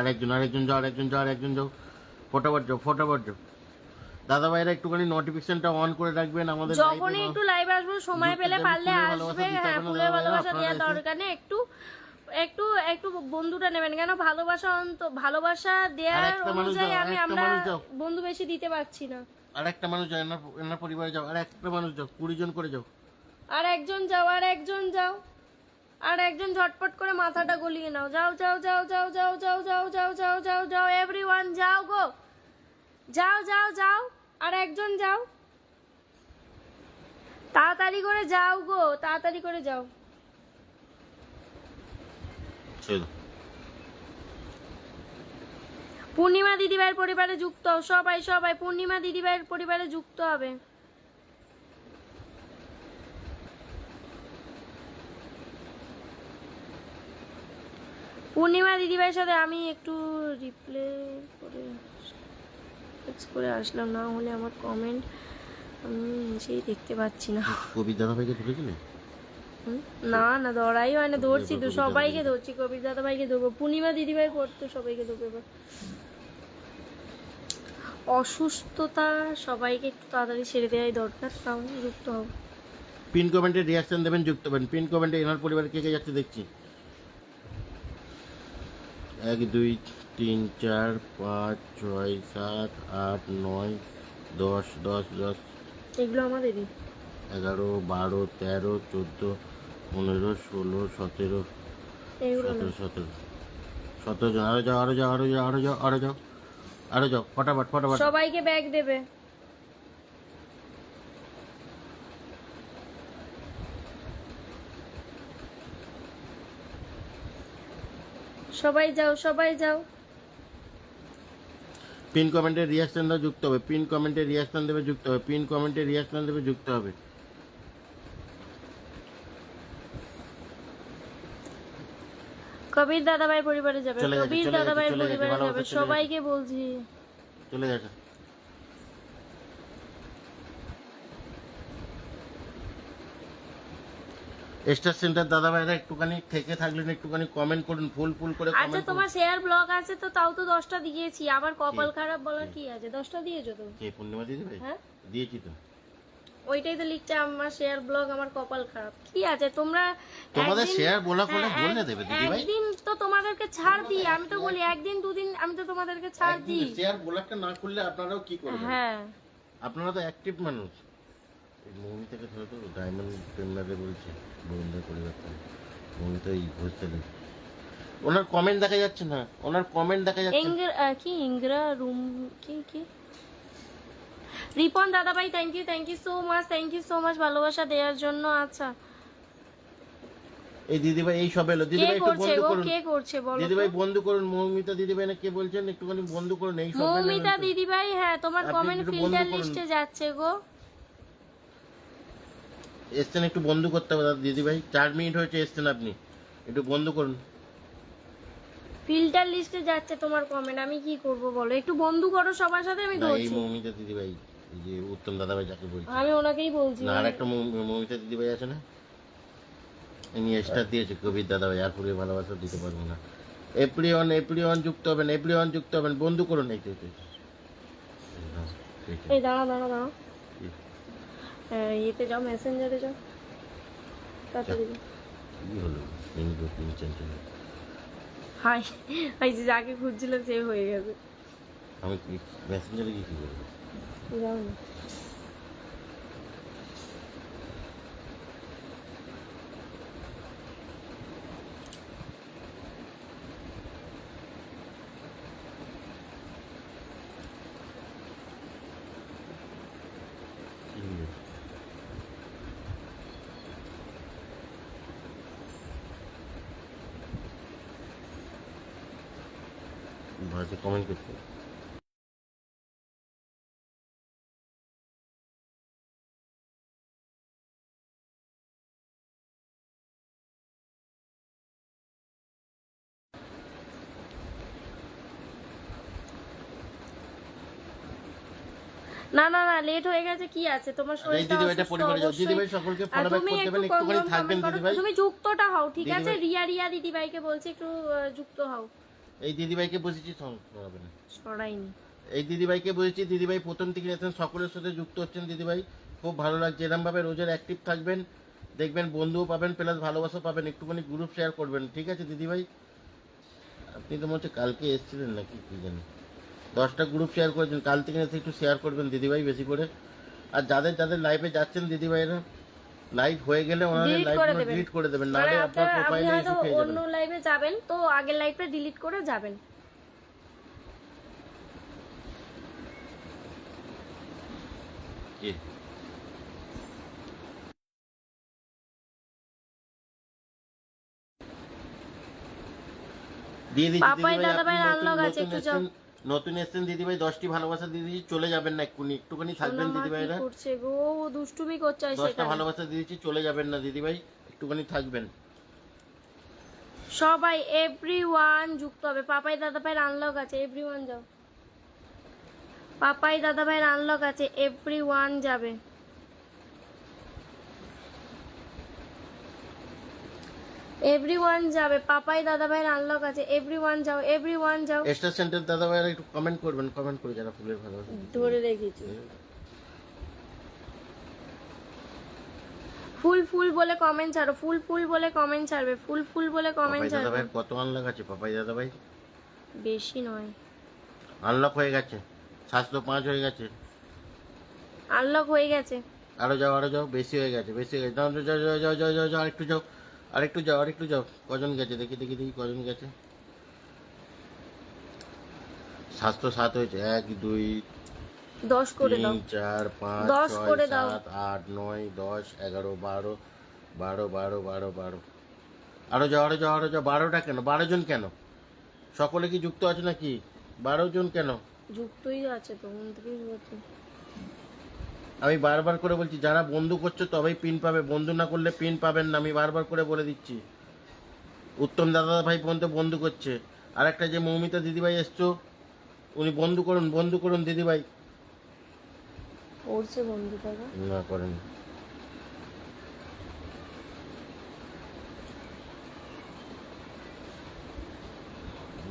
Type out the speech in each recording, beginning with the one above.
আরেকজন যাও, ফটাফট যাও। দাদা ভাইরা একটুখানি নোটিফিকেশনটা অন করে রাখবেন আমাদের যখনই একটু লাইভ আসবো সময় পেলে পারলে আসবে। হ্যাঁ, ফুলের ভালোবাসা দেওয়ার দরকার নেই, একটু একটু একটু বন্ধুটা নেবেন, কেন ভালোবাসা দেওয়ার অনুযায়ী আমরা বন্ধু বেশি দিতে পারছি না। আরেকটা মানুষ যাও, এনার পরিবারে যাও, আরেকটা মানুষ যাও, 20 জন করে যাও। আর একজন যাও, আর একজন ঝটপট করে মাথাটা গলিয়ে নাও। যাও এভরিওয়ান, যাও গো, যাও আর একজন যাও, তাড়াতাড়ি করে যাও গো, তাড়াতাড়ি করে যাও। পূর্ণিমা দিদিভাইয়ের পরিবারে যুক্ত হও, সবাই পূর্ণিমা দিদিভাইয়ের পরিবারে যুক্ত হবে। পূর্ণিমা দিদিভাইয়ের সাথে আমি একটু রিপ্লে করে আসলাম, না হলে আমার কমেন্ট আমি নিজেই দেখতে পাচ্ছি না। কবি দাদা ভাইকে ধরেছিলে? না ধরাই হয় না, ধরছি তো, সবাইকে ধরছি। কবির দাদা ভাইকে ধরবো, পূর্ণিমা দিদিভাই পড়তো, সবাইকে ধরবো। এবার অসুস্থতা সবাইকে একটু তাড়াতাড়ি ছেড়ে দেওয়াই দরকার, তাও যুক্ত হব। পিন কমেন্টে রিয়াকশন দেবেন, যুক্ত হবেন। পিন কমেন্টে এনার পরিবারে কে কে যাচ্ছে দেখছি। 1 2 3 4 5 6 7 8 9 10 এগুলো আমাদেরই। 11 12 13 14 15 16 17 17 জন। আরো যাও ফটাফট। সবাইকে ব্যাগ দেবে। সবাই যাও। পিন কমেন্টে রিয়াকশন দাও, যুক্ত হবে। পিন কমেন্টে রিয়াকশন দেবে, যুক্ত হবে। কবির দাদাভাই পরিবারে যাবে, কবির দাদাভাই পরিবারে যাবে, সবাইকে বলছি চলে গেছে। স্টার সেন্টার দাদা ভাইরা একটুখানি থেকে থাকলেন, একটুখানি কমেন্ট করুন, ফুল করে কমেন্ট। আচ্ছা, তোমার শেয়ার ব্লগ আছে তো, তাও তো 10টা দিয়েছি, আবার কপাল খারাপ বলার কি আছে? 10টা দিয়েছো তো? কে পূর্ণিমা দিদি ভাই? হ্যাঁ দিয়েছি তো। ওইটাই তো লিখছে, আমার শেয়ার ব্লগ, আমার কপাল খারাপ। কি আছে, তোমরা তোমাদের শেয়ার বলা করে বলে দেবে দিদি ভাই। একদিন তো তোমাদেরকে ছাড় দিই, আমি তো বলি একদিন দুদিন আমি তো তোমাদেরকে ছাড় দিই। শেয়ার ব্লগটা না করলে আপনারাও কি করবেন? হ্যাঁ, আপনারা তো অ্যাক্টিভ মানুষ। এই মৌমি থেকে ধরে তো ডায়মন্ড প্রেমনারে বলছে বন্ধুদের পরিবর্তন। মৌমি তো এই হোস্টেলে, ওনার কমেন্ট দেখা যাচ্ছে না, কি ইংরা রুম কি রিপন দাদাভাই, থ্যাংক ইউ সো মাচ ভালোবাসা দেওয়ার জন্য। আচ্ছা, এই দিদিভাই এই সব এলো। দিদিভাই একটু বন্ধ করুন, কে করছে বলো? দিদিভাই বন্ধ করুন। মৌমিতা দিদিভাই না কে বলছেন, একটুখানি বন্ধ করুন এই সব। মৌমিতা দিদিভাই, হ্যাঁ, তোমার কমেন্ট ফিল্টার লিস্টে যাচ্ছে গো। এসছেন, একটু বন্ধ করতে হবে দিদিভাই। 4 মিনিট হয়েছে, এসছেন আপনি, একটু বন্ধ করুন। ফিল্টার লিস্টে যাচ্ছে তোমার কমেন্ট, আমি কি করব বলো? একটু বন্ধ করো সবার সাথে, আমি ধরছি। এই মৌমিতা দিদিভাই, এই যে উত্তম দাদাভাই যাকে বলছি, আমি ওনাকেই বলছি। না আরেকটা মৌমিতা দিদিভাই আছে না, ইনি স্টার দিয়েছে কবির দাদাভাই, আর পুরো ভালোবাসা দিতে পারবো না। এপ্রিয়ন যুক্ত হবেন, বন্ধু করুন। এই দাঁড়া ইয়েতে যাও, মেসেঞ্জারে যাও, তাড়াতাড়ি। কি হলো? হাই, এই যে যাকে খুঁজছিলাম সে হয়ে গেছে। আমি মেসেঞ্জারে কি করবো? যাও না। ভালো কমেন্ট করতে। না লেট হয়ে গেছে, কি আছে তোমার শরীরটা দিদিভাই সকলকে ফলো ব্যাক করতে দেবেন, একটুখানি থাকবেন দিদিভাই। তুমি যুক্তটা হও, ঠিক আছে? রিয়া দিদিভাইকে বলছি একটু যুক্ত হও। এই দিদিভাইকে বসেছি হবে না, সরাইনি। এই দিদিভাইকে বলেছি, দিদিভাই প্রথম থেকে এসেছেন, সকলের সাথে যুক্ত হচ্ছেন দিদিভাই, খুব ভালো লাগছে। এরমভাবে রোজের অ্যাক্টিভ থাকবেন, দেখবেন বন্ধুও পাবেন প্লাস ভালোবাসা পাবেন। একটুখানি গ্রুপ শেয়ার করবেন, ঠিক আছে দিদিভাই? আপনি তো মনে হচ্ছে কালকে এসেছিলেন নাকি কি জানি, 10টা গ্রুপ শেয়ার করেছেন, কাল থেকে এসে একটু শেয়ার করবেন দিদিভাই বেশি করে। আর যাদের যাদের লাইভে যাচ্ছেন দিদিভাইরা, লাইভ হয়ে গেলে ওনাদের Delete করে লাইভগুলো দেবেন। ডিলিট করে দেবেন, মানে নাহলে আপনার আপনি প্রোফাইলে হয়তো ইস্যু খেয়ে অন্য যাবেন। লাইভে যাবেন তো আগের লাইভটা ডিলিট করে যাবেন। কি? দিয়ে দিচ্ছি পাপাই দিদিভাই, দাদাভাই আপনি আনলক আছে, একটু যাও। নতুন এসছেন দিদিভাই, 10টি ভালোবাসা দিয়ে দিচ্ছি, চলে যাবেন না, একটুখানি থাকবেন সোনা মা কি দিদিভাইরা। করছে গো? ও দুষ্টুমি করছে 10টা সেখানে। ভালোবাসা দিয়ে দিচ্ছি, চলে যাবেন না দিদিভাই, একটুখানি থাকবেন। সবাই এভরিওয়ান যুক্ত হবে। পাপাই দাদাভাইয়ের আনলক আছে, এভরিওয়ান যাও। পাপাই দাদাভাইয়ের আনলক আছে, এভরিওয়ান যাবে। এভরিওয়ান যাবে, পাপাই দাদাভাইয়ের আনলক আছে, এভরিওয়ান যাও, এভরিওয়ান যাও। স্টার সেন্টার দাদাভাইরা একটু কমেন্ট করবেন, কমেন্ট করে যারা ফুলের ভালোবাসা। ধরে রেখেছি। ফুল ফুল বলে কমেন্ট ছাড়ো, ফুল ফুল বলে কমেন্ট ছাড়বে, ফুল ফুল বলে কমেন্ট পাপাই ছাড়বে। দাদাভাইয়ের কত আনলক আছে পাপাই দাদাভাই? বেশি নয়, আনলক হয়ে গেছে, 705 হয়ে গেছে। আনলক হয়ে গেছে। আরো যাও, আরো যাও, বেশি হয়ে গেছে, বেশি হয়ে গেছে। যাও যাও যাও যাও যাও যাও যাও, আরেকটু যাও, আরেকটু যাও, আরেকটু যাও। কজন গেছে দেখি দেখি দেখি কজন গেছে। 707 হয়েছে। 1 2 10 করে দাও, 3 4 5 10 6 করে দাও। 7 8 9 10 11 12 12 12 12 12। আরো যাও, আরো যাও, আরো যাও। 12টা কেন? 12 জন কেন? সকলে কি যুক্ত আছে নাকি? 12 জন কেন? যুক্তই আছে তো 29 বছর। আমি বারবার করে বলছি, যারা বন্ধু করছো তবেই পিন পাবে, বন্ধু না করলে পিন পাবেন না, আমি বারবার করে বলে দিচ্ছি। উত্তম দাদা ভাই পর্যন্ত বন্ধু করছে। আর একটা যে মৌমিতা দিদিভাই এসছো, উনি বন্ধু করুন, বন্ধু করুন দিদিভাই। করছে বন্ধু দাদা। না করেন,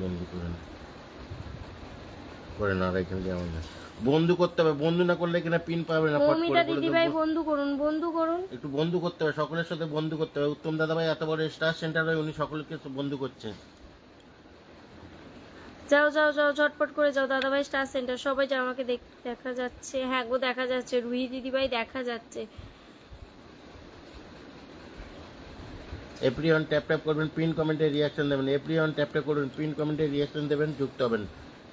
বন্ধু করেন, করেন। আর এখানে যেমন বন্ধু করতে হবে, বন্ধু না করলে কিনা পিন পাবে না। ফট মৌমিতা করে বলে দিদিভাই দেবো। বন্ধু করুন, বন্ধু করুন। একটু বন্ধু করতে হবে, সকলের সাথে বন্ধু করতে হবে। উত্তম দাদা ভাই এত বড় স্টার সেন্টার হয়, উনি সকলকে বন্ধু করছেন। যাও যাও যাও, ঝটপট করে যাও দাদাভাই স্টার সেন্টার। সবাই যাও, আমাকে দেখা যাচ্ছে। হ্যাঁ গো দেখা যাচ্ছে, রুহি দিদিভাই দেখা যাচ্ছে। এভরিওয়ান ট্যাপ ট্যাপ করবেন, পিন কমেন্টে রিয়াকশন দেবেন। এভরিওয়ান ট্যাপ ট্যাপ করবেন, পিন কমেন্টে রিয়াকশন দেবেন, যুক্ত হবেন।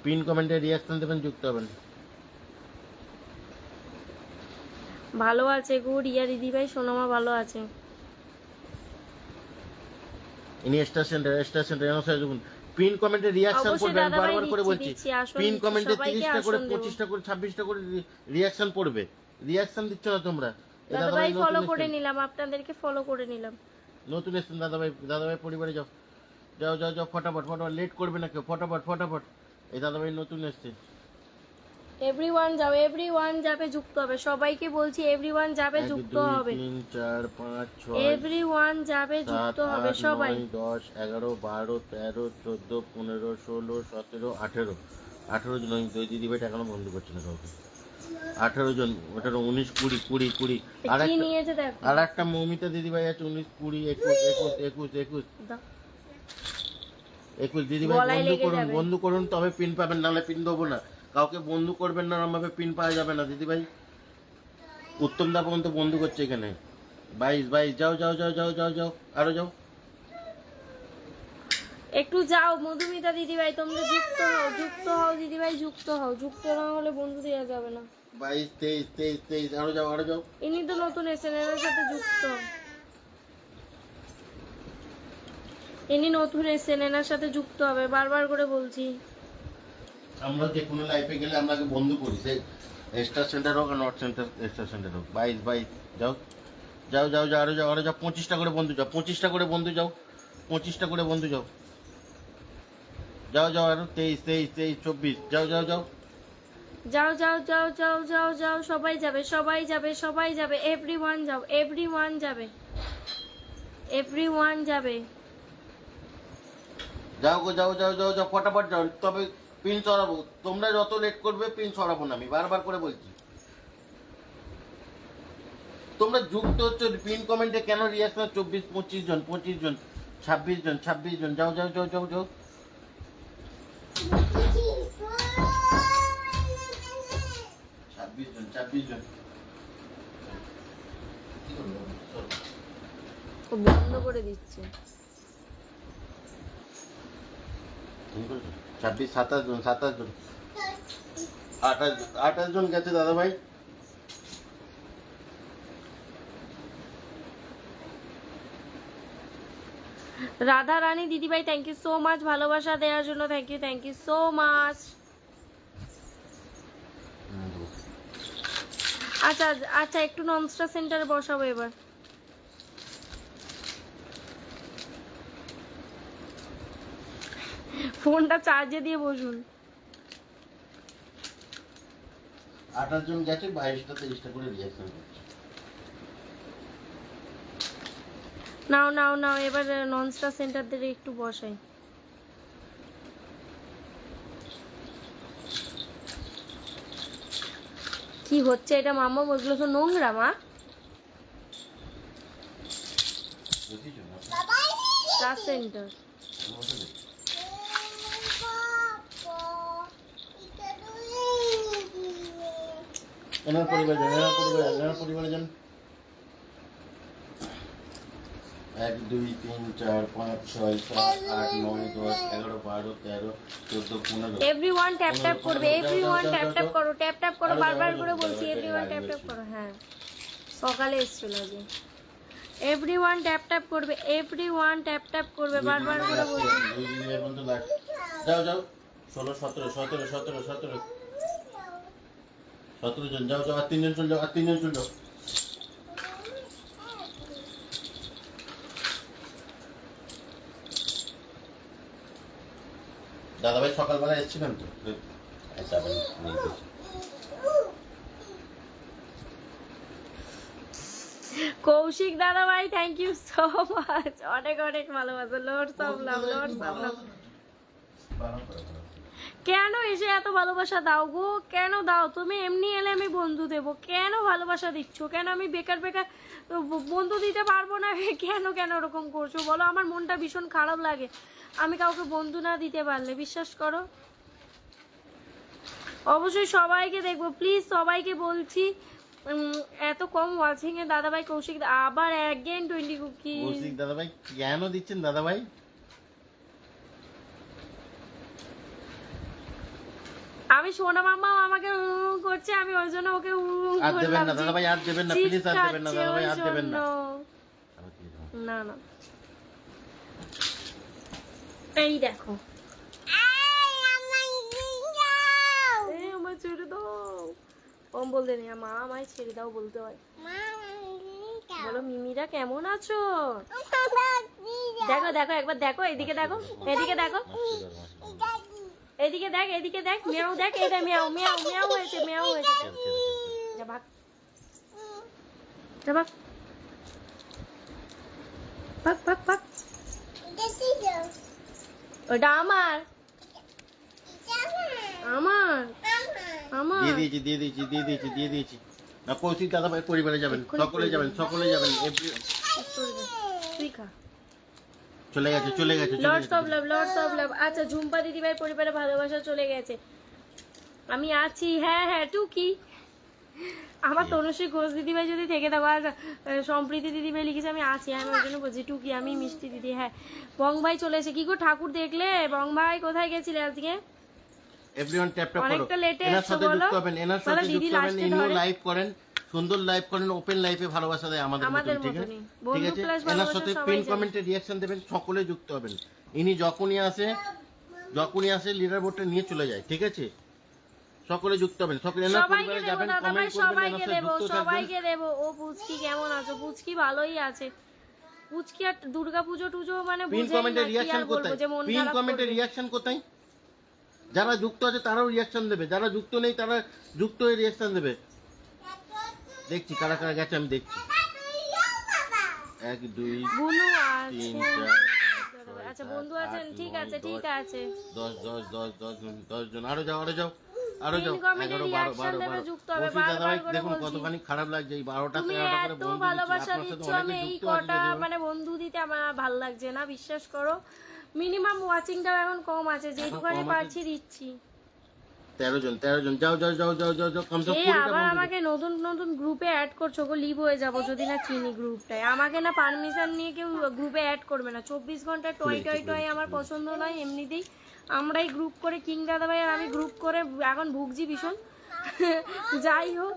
পিন কমেন্টে রিয়াকশন দেবেন, যুক্ত হবেন। ভালো আছে গো রিয়া দিদিভাই, সোনামা ভালো আছে। ইনি স্টার সেন্টার, স্টার সেন্টার দেখুন। পিন কমেন্টে রিয়াকশন অবশ্যই করবেন, দাদাভাই বারবার করে দিচ্ছি, বলছি। দিচ্ছি, আসন পিন দিচ্ছি, কমেন্টে সবাইকে 30টা করে, আসন দেবো। 25টা করে, 26টা করে রিয়াকশন পড়বে। রিয়াকশন দিচ্ছ না তোমরা। এই দাদাভাই নতুন ফলো করে এসেছেন। নিলাম, আপনাদেরকে ফলো করে নিলাম। নতুন এসেছেন দাদাভাই, দাদাভাই পরিবারে যাও, যাও যাও যাও, ফটাফট ফটাফট, লেট করবে না কেউ, ফটাফট ফটাফট। এই দাদাভাই নতুন এসছে। এভরিওয়ান যাও, এভরিওয়ান যাবে, যুক্ত হবে। সবাইকে বলছি এভরিওয়ান যাবে, 1 যুক্ত 2 হবে। 3 4 5 6 এভরিওয়ান যাবে, 7 যুক্ত হবে 8 সবাই। 9 10 11 12 13 14 15 16 17 18 18 জন। ওই দুই দিদিভাইটা এখনো বন্ধু করছে না কাউকে। 18 জন, ওটার 19 20 20 20। আর কি একটা, নিয়েছে দেখো। আর একটা মৌমিতা দিদিভাই আছে, 19 20 21 21 21 দাও। 21 দিদিভাই গলায় বন্ধু লেগে করুন, যাবে। বন্ধু করুন, তবে পিন পাবেন, নাহলে পিন দেবো না। কাউকে বন্ধু করবেন না, আমাকে পিন পাওয়া যাবে না দিদিভাই। উত্তম দা পর্যন্ত বন্ধু করছে এখানে। 22 22, যাও যাও যাও যাও যাও যাও, আরো যাও। একটু যাও মধুমিতা দিদিভাই, তোমরা যুক্ত হও, যুক্ত হও দিদিভাই, যুক্ত হও। যুক্ত না হলে বন্ধু দেওয়া যাবে না। 22 23 23 23, আরো যাও, আরো যাও। ইনি তো নতুন এসেছেন, এনার সাথে যুক্ত হও। ইনি নতুন এসেছেন, এনার সাথে যুক্ত হবে, বারবার করে বলছি। আমরা যে কোনো লাইফে গেলে আমাকে বন্ধু করি, সে স্টার সেন্টার হোক আর নর্থ সেন্টার স্টার সেন্টার হোক। 22 22, যাও যাও যাও যাও, আরো যাও, আরো যাও। 25টা করে বন্ধু যাও, 25টা করে বন্ধু যাও, 25টা করে বন্ধু যাও, যাও যাও। আরো 23 23 23 24, যাও যাও যাও। যাও যাও যাও যাও যাও যাও, সবাই যাবে, সবাই যাবে, সবাই যাবে। এভরিওয়ান যাও, এভরিওয়ান যাবে, এভরিওয়ান যাবে। যাও গো, যাও যাও যাও যাও, ফটাফট যাও, তবে পিন সরাবো। তোমরা যত লেট করবে পিন সরাবো না, আমি বারবার করে বলছি। তোমরা যুক্ত হচ্ছে পিন কমেন্টে কেন রিয়াকশন? 24, 25 জন, 25 জন, 26 জন, 26 জন, যাও যাও যাও যাও যাও। 26 জন, 26 জন। ও বন্ধ করে দিচ্ছে। 26, 27 জন, 27 জন, 28 জন গেছে দাদা ভাই। রাধা রানী দিদিভাই থ্যাংক ইউ সো মাচ ভালোবাসা দেওয়ার জন্য, থ্যাংক ইউ সো মাচ। আচ্ছা আচ্ছা, একটু ননস্টার সেন্টারে বসাবো এবার। ফোনটা চার্জে দিয়ে বসুন। 28 জন গেছে, 22টা 23টা করে রিয়াকশন করছে। নাও নাও নাও, এবার ননস্টার সেন্টার দিয়ে একটু বসাই। কি হচ্ছে এটা মাম্মা? ওগুলো তো নোংরা মা। বুঝিছো না? Star centre. এনার পরিবার যান, এনার পরিবার যান, এনার পরিবারে যান। 1 2 3 4 5 6 7 8 9 10 11 12 13 14 15। এভরিওয়ান ট্যাপ ট্যাপ করবে, এভরিওয়ান ট্যাপ ট্যাপ করো, ট্যাপ ট্যাপ করো, বারবার করে বলছি এভরিওয়ান ট্যাপ ট্যাপ করো। হ্যাঁ, সকালে এসেছিল আজকে। এভরিওয়ান ট্যাপ ট্যাপ করবে, এভরিওয়ান ট্যাপ ট্যাপ করবে, বারবার করে বলছি। যাও যাও, 16 17 17 17 17 17 জন, যাও যাও, আর 3 জন চলে যাও, আর 3 জন চলে যাও। দাদা ভাই সকালবেলা এসেছিলেন তো? যাবেন। কৌশিক দাদা ভাই থ্যাংক ইউ সো মাচ, অনেক অনেক ভালোবাসা, loads of love, loads of love. কেন এসে এত ভালোবাসা দাও গো? কেন দাও? তুমি এমনি এলে আমি বন্ধু দেবো, কেন ভালোবাসা দিচ্ছ? কেন আমি বেকার বেকার বন্ধু দিতে পারবো না? কেন কেন ওরকম করছো বলো? আমার মনটা ভীষণ খারাপ লাগে আমি কাউকে বন্ধু না দিতে পারলে, বিশ্বাস করো। অবশ্যই সবাইকে দেখবো, প্লিজ সবাইকে বলছি। এত কম ওয়াচিং এ দাদাভাই কৌশিক আবার অ্যাগেন 20 কুকি। কৌশিক দাদাভাই কেন দিচ্ছেন দাদাভাই? আমি সোনা মামাও আমাকে করছে, আমি ওই জন্য ওকে আর দেবেন না দাদাভাই, আর দেবেন না প্লিজ, আর দেবেন না দাদাভাই, আর দেবেন না। না না, এই দেখো আমার ছেড়ে দাও। ওম বলতে নেই, মা আমায় ছেড়ে দাও বলতে হয়। বলো মিমিরা কেমন আছো? দেখো দেখো একবার দেখো, এদিকে দেখো, এদিকে দেখো, এদিকে দেখ, এদিকে দেখ, মেয়াও দেখ, এটা মেয়াও মেয়াও মেয়াও হয়েছে, মেয়াও হয়েছে। যা ভাগ, যা ভাগ, ভাগ ভাগ ভাগ। ওটা আমার, আমার আমার দিয়ে দিয়েছি দিয়ে দিয়েছি দিয়ে দিয়েছি দিয়ে দিয়েছি। না কৌশিক দাদাভাই পরিবারে যাবেন, সকলে যাবেন, সকলে যাবেন। তুই খা। চলে গেছে চলে গেছে চলে লর্ডস গেছে। Of love, lords of love. আচ্ছা, ঝুম্পা দিদিভাই পরিবারে ভালোবাসা চলে গেছে, আমি আছি। হ্যাঁ হ্যাঁ, টুকি আমার তনুশ্রী ঘোষ দিদিভাই যদি থেকে থাকো, আর সম্প্রীতি দিদিভাই লিখেছে আমি আছি, আমি ওই জন্য বলছি টুকি, আমি মিষ্টি দিদি। হ্যাঁ, বং ভাই চলে এসে। কি গো ঠাকুর দেখলে? বং ভাই কোথায় গেছিলে আজকে? এভরিওয়ান ট্যাপ ট্যাপ করো, অনেকটা লেটে এনার এসছো সাথে বলো। যুক্ত হবেন, এনার বলো সাথে দিদি যুক্ত হবেন। লাস্টে ইনিও ধরে। লাইভ করেন, সুন্দর লাইভ করেন, ওপেন লাইফে ভালোবাসা দেয় আমাদের আমাদের মতন, ঠিক আছে? মতনই। ঠিক বন্ধু আছে, প্লাস এনার ভালোবাসা সাথে সবাই পিন জানে। কমেন্টে রিঅ্যাকশন দেবেন, সকলে যুক্ত হবেন। ইনি যখনই আসে লিডার বোর্ডটা নিয়ে চলে যায়, ঠিক আছে? সকলে যুক্ত হবেন, সকলে এনার সবাইকে পরিবারে দেবো যাবেন, দাদা ভাই, কমেন্ট করবেন, সবাইকে এনার সাথে দেবো, যুক্ত থাকবেন। সবাইকে দেবো। ও পুচকি কেমন আছো? পুচকি ভালোই আছে। পুচকি আর দুর্গা পুজো টুজো মানে পিন বুঝেই কমেন্টে না, কি রিঅ্যাকশন আর বলবো কোথায়? যে মন পিন খারাপ কমেন্টে করবে। রিঅ্যাকশন কোথায়? যারা যুক্ত আছে তারাও রিঅ্যাকশন দেবে, যারা যুক্ত নেই তারা যুক্ত হয়ে রিঅ্যাকশন দেবে। দেখছি কারা কারা গেছে, আমি দেখছি। 1 2 বুনু 3 আছে। 4 5 6 আচ্ছা বন্ধু আছেন, ঠিক আছে ঠিক আছে। 10 জন আরো যাও আরো যাও আরো যাও, তিন কমেন্টে 11 12 রিঅ্যাকশন 12 দেবে, 12। যুক্ত হবে, কৌশিক দাদা বারবার ভাই করে দেখুন বলছি। কতখানি খারাপ লাগছে, এই 12টা তুমি 13টা করে এত বন্ধু ভালোবাসা দিচ্ছি, আপনার দিচ্ছ, সাথে আমি অনেকে এই যুক্ত আছে কটা দিদিভাই। মানে বন্ধু দিতে আমার ভাল লাগছে না, বিশ্বাস করো। মিনিমাম ওয়াচিংটাও এখন কম আছে, যেটুখানি কম আছে। পারছি দিচ্ছি। 13 জন যাও যাও যাও যাও যাও যাও, কমসে কম এই 20টা আবার বন্ধু আমাকে নতুন নতুন গ্রুপে অ্যাড করছো গো, লিভ হয়ে যাবো যদি না চিনি গ্রুপটায়। আমাকে না পারমিশন নিয়ে কেউ গ্রুপে অ্যাড করবে না। 24 ঘন্টা টয় টয় টয় আমার পছন্দ নয় এমনিতেই। আমরাই গ্রুপ করে, কিং দাদা ভাই আর আমি গ্রুপ করে এখন ভুগছি ভীষণ। যাই হোক,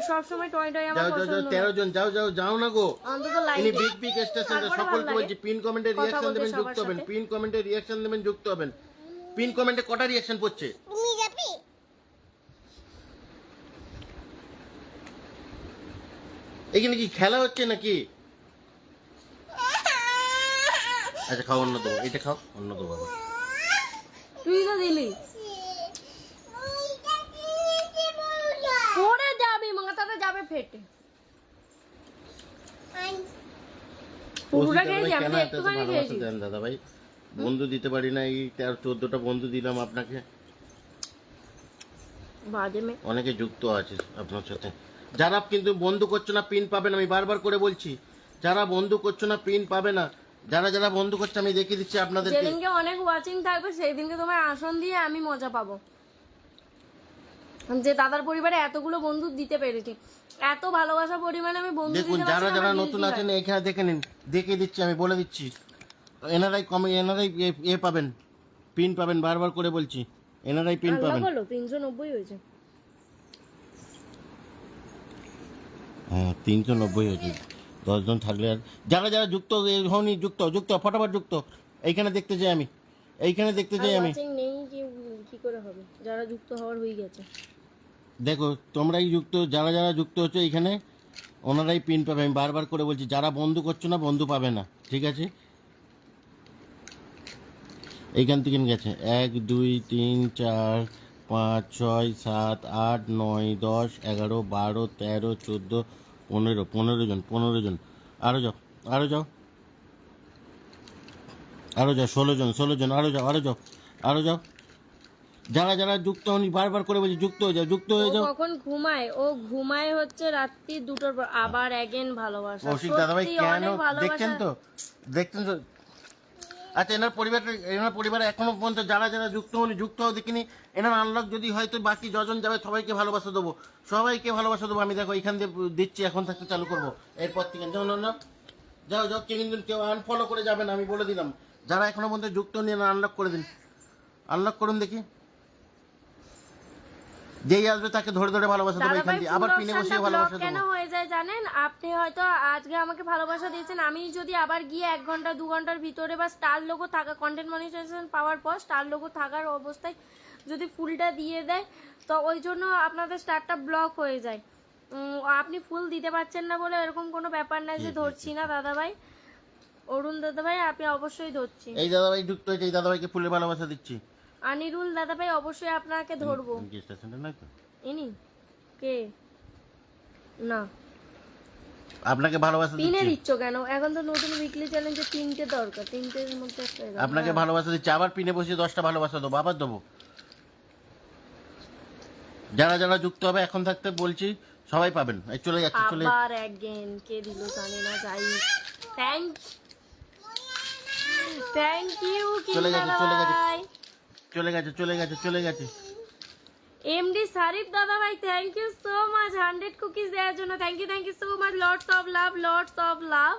সবসময় টয় টয় আমার যাও যাও যাও পছন্দ নয়। 13 জন যাও যাও যাও না গো। অন্তত ইনি লাইক বিগ বিগ স্টেশনে তারপরে সকলকে ভালো বলছি, লাগে পিন কমেন্টে কথা রিঅ্যাকশন বলতে দেবেন, সবার যুক্ত হবেন, সাথে। পিন কমেন্টে রিঅ্যাকশন দেবেন, যুক্ত হবেন। পিন কমেন্টে কটা রিঅ্যাকশন পড়ছে? এখানে কি খেলা হচ্ছে নাকি? আচ্ছা খাও, অন্য দেবো, এটা খাও, অন্য দেবো বাবা। তুই তো দিলি, পড়ে যাবে, মাথাটা যাবে ফেটে। পুরোটা খেয়েছি, আমি তো একটুখানি খেয়েছি। দেন দাদা ভাই, বন্ধু দিতে পারি না, এই 14টা বন্ধু দিলাম আপনাকে, বাজে মেয়ে। অনেকে যুক্ত আছে আপনার সাথে। যারা কিন্তু বন্ধু করছো না পিন পাবে না, আমি বারবার করে বলছি, যারা বন্ধু করছো না পিন পাবে না। যারা যারা বন্ধু করছে আমি দেখিয়ে দিচ্ছি আপনাদেরকে। যেদিনকে অনেক ওয়াচিং থাকবে সেই দিনকে তোমার আসন দিয়ে আমি মজা পাবো, যে দাদার পরিবারে এতগুলো বন্ধু দিতে পেরেছি। এত ভালোবাসা পরিমাণে আমি বন্ধু দেখুন দিতে যারা পারছি না, যারা আমার নতুন guilty আছেন হয়। এখানে দেখে নিন, দেখিয়ে দিচ্ছি, আমি বলে দিচ্ছি। এনারাই এ পাবেন, পিন পাবেন, বারবার করে বলছি, এনারাই পিন আল্লাহ পাবেন। বলো 390 হয়েছে। হ্যাঁ 390 হয়েছে, 10 জন থাকলে আর যারা যারা যুক্ত হনই, যুক্ত যুক্ত ফটাফট যুক্ত। এইখানে দেখতে চাই আমি, এইখানে দেখতে চাই আমি। ওয়াচিং নেই কি করে হবে, যারা যুক্ত হওয়ার হয়ে গেছে। দেখো তোমরাই যুক্ত, যারা যারা যুক্ত হচ্ছে এইখানে ওনারাই পিন পাবে, আমি বারবার করে বলছি। যারা বন্ধু করছো না বন্ধু পাবে না, ঠিক আছে? এইখান থেকে গেছে 1 2 3 4 5 6 7 8 9 10 11 12 13 14 15 জন 15 জন। আরো যাও আরো যাও আরো যাও, 16 জন আরো যাও আরো যাও আরো যাও। যারা যারা যুক্ত হনি বারবার করে বলছি, যুক্ত হয়ে যাও, যুক্ত ও হয়ে যাও। কখন ঘুমায়? ও ঘুমায় হচ্ছে রাত্রি 2টোর পর। আবার অ্যাগেন ভালোবাসা, কৌশিক দাদা ভাই সত্যি কেন অনেক ভালোবাসা। দেখছেন তো, দেখছেন তো। আচ্ছা এনার পরিবারে এখনো পর্যন্ত যারা যারা যুক্ত হনি, যুক্ত হও দেখিনি। এনার আনলক যদি হয়তো বাকি যজন যাবে সবাইকে ভালোবাসা দেবো, সবাইকে ভালোবাসা দেবো। আমি দেখো এখান দিয়ে দিচ্ছি, এখন থাকতে চালু করবো এরপর থেকে। যাও যাও, কিন্তু কেউ আনফলো করে যাবেন, আমি বলে দিলাম। যারা এখনো পর্যন্ত যুক্ত নিয়ে আনলক করে দিন, আনলক করুন দেখি। যেই আসবে তাকে ধরে ধরে ভালোবাসা দেবো এখান দিয়ে, আবার পিনে বসিয়ে ভালোবাসা কেন দেবো। হয়ে যায় জানেন? আপনি হয়তো আজকে আমাকে ভালোবাসা দিয়েছেন, আমি যদি আবার গিয়ে 1 ঘন্টা 2 ঘন্টার ভিতরে বা স্টার লোগো থাকা, কন্টেন্ট মনিটাইজেশন পাওয়ার পর স্টার লোগো থাকার অবস্থায় যদি ফুলটা দিয়ে দেয়, তো ওই জন্য আপনাদের স্টারটা ব্লক হয়ে যায়। আপনি ফুল দিতে পারছেন না বলে এরকম কোনো ব্যাপার নাই যে ধরছি না দাদা ভাই, অরুণ দাদা ভাই, আপনি অবশ্যই ধরছি। এই দাদাভাই যুক্ত হয়েছে, এই দাদাভাইকে ফুলের ভালোবাসা দিচ্ছি। আনিরুল দাদা ভাই অবশ্যই আপনাকে ধরবো। ইনি কে? না আপনাকে ভালোবাসা পিনে দিচ্ছি, দিচ্ছ কেন? এখন তো নতুন উইকলি চ্যালেঞ্জে 3টে দরকার, 3টের মধ্যে একটা এলো। আপনাকে ভালোবাসা দিচ্ছি, আবার পিনে বসিয়ে 10টা ভালোবাসা দেবো, আবার দেবো। যারা যারা যুক্ত হবে এখন থাকতে বলছি সবাই পাবেন। এই চলে যাচ্ছে, চলে আবার অ্যাগেন কে দিল জানি না, যাই থ্যাংক ইউ কি চলে গেছে, দাদা চলে গেছে। ভাই। চলে গেছে চলে গেছে চলে গেছে। এমডি সারিফ দাদা ভাই, thank you so much 100 cookies দেওয়ার জন্য। Thank you so much, lots of love.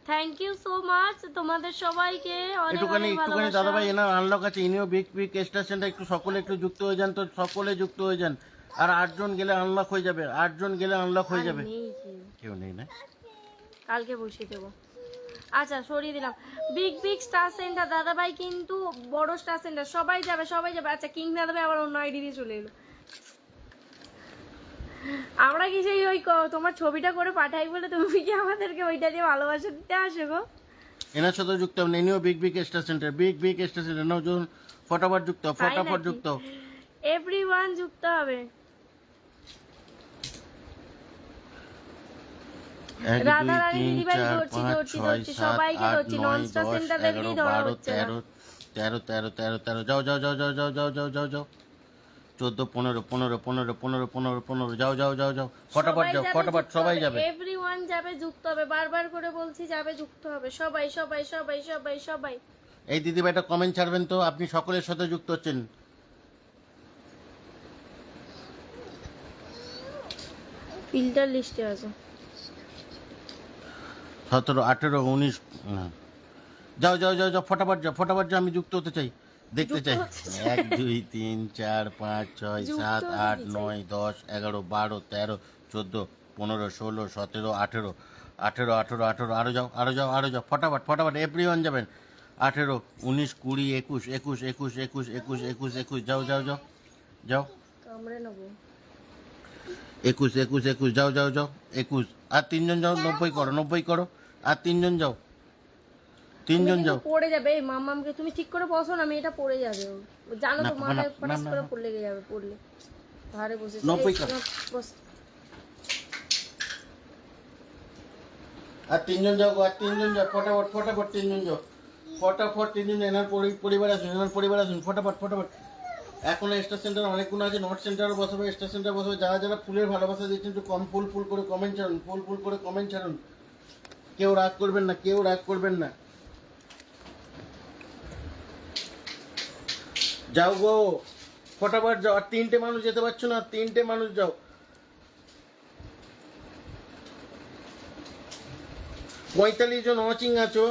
Thank you so much তোমাদের সবাইকে, অনেক একটুখানি অনেক একটুখানি ভালোবাসা। দাদা ভাই এনার আনলক আছে, ইনিও বিগ বিগ স্টেশনটা একটু সকলে একটু যুক্ত হয়ে যান, তো সকলে যুক্ত হয়ে যান। আর 8 জন গেলে আনলক হয়ে যাবে, 8 জন গেলে আনলক হয়ে যাবে। নেই কেউ। কেউ নেই না? কালকে বসিয়ে দেবো। আচ্ছা সরিয়ে দিলাম। বিগ স্টার সেন্টার দাদা ভাই, কিন্তু বড় স্টার সেন্টার সবাই যাবে। আচ্ছা কিং দাদা ভাই আবার অন্য আইডি দিয়ে চলে এলো। আমরা কি সেই ওই তোমার ছবিটা করে পাঠাই বলে তুমি কি আমাদেরকে ওইটা দিয়ে ভালোবাসা দিতে আসো গো? এনার সাথে যুক্ত হবেন, ইনিও big star centre, big star centre now, যখন ফটাফট যুক্ত, ফটাফট যুক্ত। এভরিওয়ান যুক্ত হবে। এক, রাধা দুই, রানী তিন, দিদিভাই চার, ধরছি পাঁচ, ধরছি ছয়, ধরছি সাত, সবাইকে আট, ধরছি, নয়, ননস্টার 10, সেন্টারদেরকেই 11, ধরা 12, হচ্ছে না। 13, যাও যাও যাও যাও যাও যাও যাও যাও যাও 14, 15, 15, 15, 15, 15, 15, যাও যাও যাও যাও ফটাফট যাও, ফটাফট সবাই যাবে। এভরিওয়ান যাবে, যুক্ত হবে, বারবার করে বলছি যাবে, যুক্ত হবে সবাই সবাই সবাই সবাই সবাই। এই দিদিভাইটা কমেন্ট ছাড়বেন তো, আপনি সকলের সাথে যুক্ত হচ্ছেন। ফিল্টার লিস্টে আছে 17, 18, 19, যাও যাও যাও যাও ফটাফট যাও, ফটাফট যাও, আমি যুক্ত হতে চাই, দেখতে যুক্ত চাই। হতে চাই। 1, 2, 3, 4, 5, 6, যুক্ত 7, হতে 8, চাই। 9, 10, 11, 12, 13, 14, 15, 16, 17, 18, 18, 18, 18, আরো যাও আরো যাও আরো যাও, ফটাফট ফটাফট এভরিওয়ান যাবেন। 18, 19, 20, 21, 21, 21, 21, 21, 21, 21, যাও যাও যাও যাও কামড়ে নেবো। 21, 21, 21, যাও যাও যাও 21, আর 3 জন যাও, 90 করো 90 করো, আর 3 জন যাও, 3 তুমি জন কিন্তু যাও। পড়ে যাবে, এই মামামকে তুমি ঠিক করে বসো না, মেয়েটা পড়ে যাবে, ও জানো না, তো না, মাথায় না, পটাশ না, করে না। পড়ে লেগে যাবে, পড়লে ধারে বসে 90 কর। আর 3 জন যাও গো, আর 3 জন যাও, ফটাফট ফটাফট 3 জন যাও, ফটাফট 3 জন যাও, এনার পরিবার আসুন, এনার পরিবার আসুন, ফটাফট ফটাফট। এখন স্টার সেন্টার অনেকগুলো আছে, নর্থ সেন্টারও বসাবে, স্টার সেন্টার বসাবে। যারা যারা ফুলের ভালোবাসা দিচ্ছেন একটু কম ফুল ফুল করে কমেন্ট ছাড়ুন, ফুল ফুল করে কমেন্ট ছাড়ুন, কেউ রাগ করবেন না, কেউ রাগ করবেন না। যাও গো ফটাফট যাও, আর 3টে মানুষ যেতে পারছো না, 3টে মানুষ যাও। 45 জন ওয়াচিং আছো।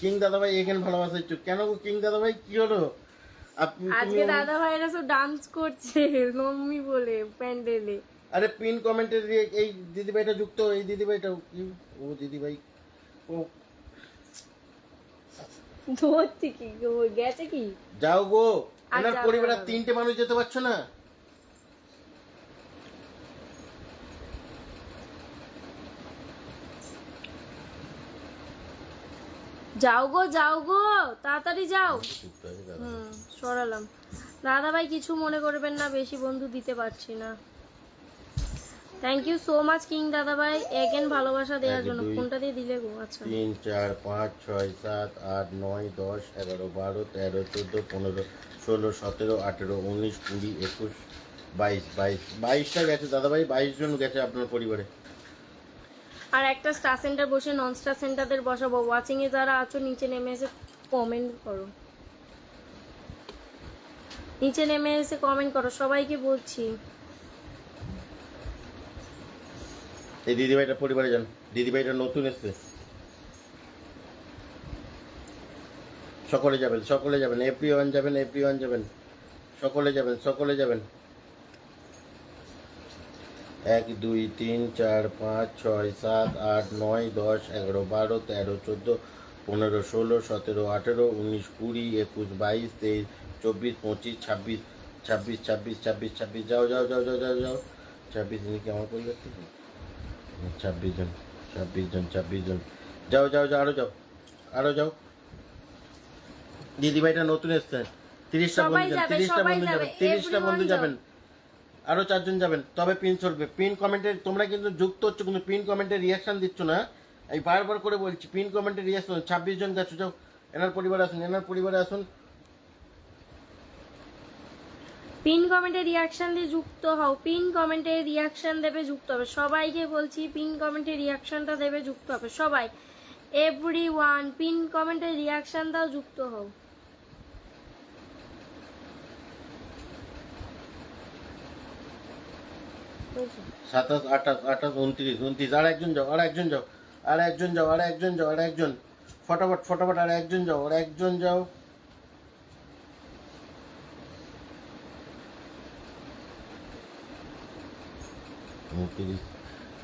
কিং দাদাভাই এখানে ভালোবাসা দিচ্ছ কেন গো? কিং দাদাভাই কি হলো? আপনি আজকে দাদা ভাইরা সব ডান্স করছে নবমী বলে প্যান্ডেলে। আরে পিন কমেন্টে এই দিদিভাইটা যুক্ত, এই দিদিভাইটাও কি, ও দিদিভাই ও ধরছি কি গো, গেছে কি? যাও গো, আর এনার যাবো পরিবারের না। 3টে মানুষ যেতে পারছো না। যাও গো তাড়াতাড়ি যাও। সরালাম। দাদা ভাই কিছু মনে করবেন না, বেশি বন্ধু দিতে পারছি না। Thank you so much king দাদা ভাই এগেন ভালোবাসা দেওয়ার 1, জন্য। 2, কোনটা দিয়ে দিলে গো? আচ্ছা 3, 4, 5, 6, 7, 8, 9, 10, 11, 12, 13, 14, 15, 16, 17, 18, 19, 20, 21, 22, 22টা গেছে দাদাভাই, 22 জন গেছে আপনার পরিবারে। আর একটা স্টার সেন্টার বসে নন স্টার সেন্টারদের বসাবো। ওয়াচিং এ যারা আছো নিচে নেমে এসে কমেন্ট করো, নিচে নেমে এসে কমেন্ট করো, সবাইকে বলছি। এই দিদিভাইটার পরিবারে যান, দিদিভাইটা নতুন এসছে, সকলে যাবেন সকলে যাবেন, এভরিওয়ান যাবেন এভরিওয়ান যাবেন, সকলে যাবেন সকলে যাবেন। 1, 2, 3, 4, 5, 6, 7, 8, 9, 10, 11, 12, 13, 14, 15, 16, 17, 18, 19, 20, 21, 22, 23, 24, 25, 26, 26, 26, 26, 26, যাও যাও যাও যাও যাও যাও 26 জন কি আমার পরিবার থেকে? 26 জন 26 জন 26 জন যাও যাও যাও আরো যাও আরো যাও। দিদিভাইটা নতুন এসছে, 30টা সবাই বন্ধু যাবেন, যাবে, 30টা সবাই বন্ধু যাবে, যাবেন, 30টা everyone বন্ধু যাও। যাবেন, আরো 4 জন যাবেন, তবে পিন চলবে। পিন কমেন্টে তোমরা কিন্তু যুক্ত হচ্ছে, কিন্তু পিন কমেন্টে রিয়াকশন দিচ্ছ না। এই বারবার করে বলছি, পিন কমেন্টে রিয়াকশন। 26 জন গেছো, যাও এনার পরিবারে আসুন, এনার পরিবারে আসুন। পিন কমেন্টে রিয়াকশন দিয়ে যুক্ত হও, পিন কমেন্টে রিয়াকশন দেবে, যুক্ত হবে। সবাইকে বলছি পিন কমেন্টে রিয়াকশনটা দেবে, যুক্ত হবে সবাই। এভরিওয়ান পিন কমেন্টে রিয়াকশন দাও, যুক্ত হও। সাতাশ, 28, 28, 29, 29, আর একজন যাও আর একজন যাও আর একজন যাও আর একজন যাও আর একজন, ফটাফট ফটাফট আর একজন যাও আর একজন যাও।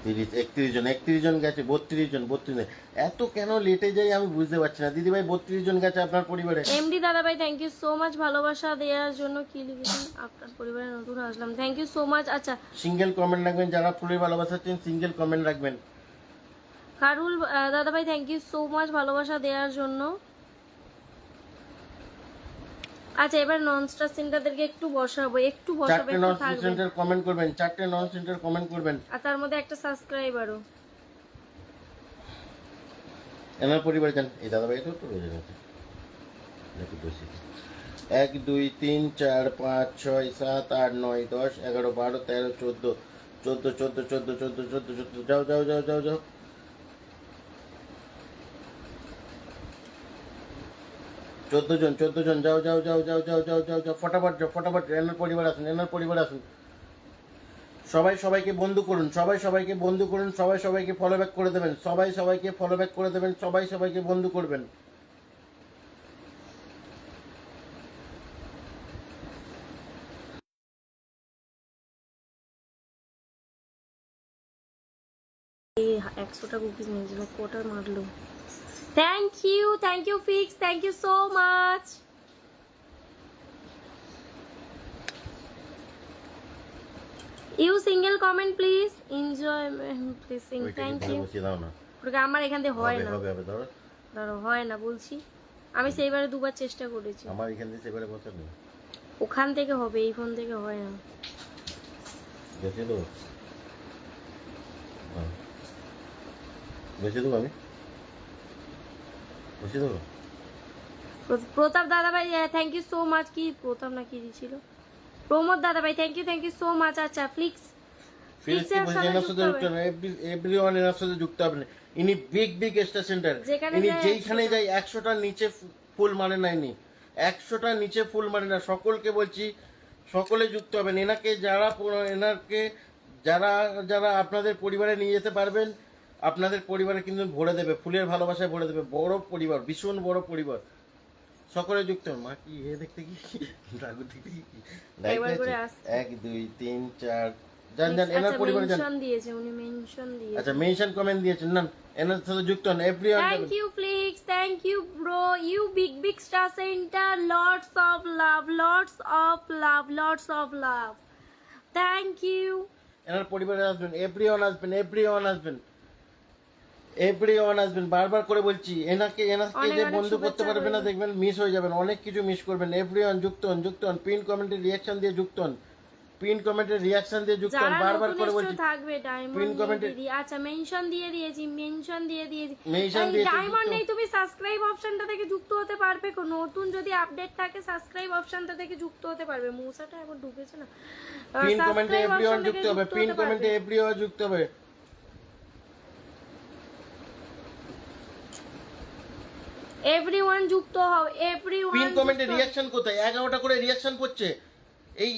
30, 31 জন, 31 জন গেছে, 32 জন, 32 জন। এত কেন লেটে যাই আমি বুঝতে পারছি না। দিদিভাই 32 জন গেছে আপনার পরিবারে। এমডি দাদা ভাই থ্যাংক ইউ সো মাচ ভালোবাসা দেওয়ার জন্য। কি লিখেছেন? আপনার পরিবারে নতুন আসলাম, থ্যাংক ইউ সো মাচ। আচ্ছা সিঙ্গেল কমেন্ট রাখবেন, যারা ফুলের ভালোবাসা চান সিঙ্গেল কমেন্ট রাখবেন। কারুল দাদা ভাই থ্যাংক ইউ সো মাচ ভালোবাসা দেওয়ার জন্য। আচ্ছা এবার নন স্টার সেন্টারদেরকে একটু বসাবো, একটু বসাবো, 4টে একটু নন থাকবে। সেন্টার কমেন্ট করবেন, 4টে নন সেন্টার কমেন্ট করবেন। আর তার মধ্যে একটা সাবস্ক্রাইবারও। এনার পরিবার যান, এই দাদাভাই তো রোজের আছে নাকি বসে 1 2 3 4 5 6 7 8 9 10 11 12 13 14 14 14 14 14 14 যাও যাও যাও যাও যাও 14 জন যাও যাও যাও যাও যাও যাও যাও যাও ফটাফট যাও ফটাফট। এনার পরিবার আসুন, এনার পরিবার আসুন। সবাই সবাইকে বন্ধু করুন, সবাই সবাইকে বন্ধু করুন, সবাই সবাইকে ফলো ব্যাক করে দেবেন, সবাই সবাইকে ফলো ব্যাক করে দেবেন, সবাই সবাইকে বন্ধু করবেন। এই 100টা কুকিজ নিয়েছিল, কোটা মারলো। Thank you fix, thank you so much. You single comment please, enjoy please sing, thank you. দাও না, আমার এখান থেকে হয় না, হবে হবে দাও, ধরো হয় না বলছি, আমি সেইবারে দুবার চেষ্টা করেছি। আমার এখান থেকে সেবারে কথা নেই, ওখান থেকে হবে, এই ফোন থেকে হয় না। বেশি দেবো, বেশি দেবো, আমি বেশি দেবো। প্রতাপ দাদা ভাই থ্যাংক ইউ সো মাচ। কি প্রতাপ না কি দিছিল, প্রমোদ দাদা ভাই থ্যাংক ইউ সো মাচ। আচ্ছা ফ্লিক্স এভরিওয়ান এর সাথে যুক্ত হবেন। ইনি বিগ বিগ স্টার সেন্টার, ইনি যেইখানে যাই 100টার নিচে ফুল মানে না, ইনি 100টার নিচে ফুল মানে না। সকলকে বলছি, সকলে যুক্ত হবেন। এনাকে যারা এনাকে যারা যারা আপনাদের পরিবারে নিয়ে যেতে পারবেন, আপনাদের পরিবারে কিন্তু ভরে দেবে, ফুলের ভালোবাসায় ভরে দেবে। বড় পরিবার, ভীষণ বড় পরিবার, সকলে যুক্ত হন। মা কি এ দেখতে কি রাগু দেখতে কি 1 2 3 4 জান জান এনার পরিবারে জান। মেনশন দিয়েছে উনি, মেনশন দিয়েছে। আচ্ছা মেনশন কমেন্ট দিয়েছেন না, এনার সাথে যুক্ত হন। Everyone thank you Flix, thank you bro, you big big star center, lots of love, lots of love, lots of love, thank you. এনার পরিবারে আসবেন, এভরিওয়ান আসবেন, এভরিওয়ান আসবেন, এভরিওয়ান আসবেন। বারবার করে বলছি, এনাকে যে বন্ধু করতে পারবে না দেখবেন মিস হয়ে যাবেন, অনেক কিছু মিস করবেন। এভরিওয়ান যুক্ত হন, যুক্ত হন, পিন কমেন্টে রিঅ্যাকশন দিয়ে যুক্ত হন, পিন কমেন্টে রিঅ্যাকশন দিয়ে যুক্ত হন। বারবার করে বলছি থাকবে ডায়মন্ড দিদি। আচ্ছা মেনশন দিয়ে দিয়েছি, মেনশন দিয়ে দিয়েছি। মেনশন দিয়ে ডায়মন্ড নেই, তুমি সাবস্ক্রাইব অপশনটা থেকে যুক্ত হতে পারবে। নতুন যদি আপডেট থাকে সাবস্ক্রাইব অপশনটা থেকে যুক্ত হতে পারবে। মূসাটা এখন ঢুকেছে না, পিন কমেন্টে এভরিওয়ান যুক্ত হবে, পিন কমেন্টে এভরিওয়ান যুক্ত হবে। এভরিওয়ান যুক্ত হও, এভরিওয়ান। পিন কমেন্টে রিঅ্যাকশন কোথায়? 11টা করে রিঅ্যাকশন করছে এই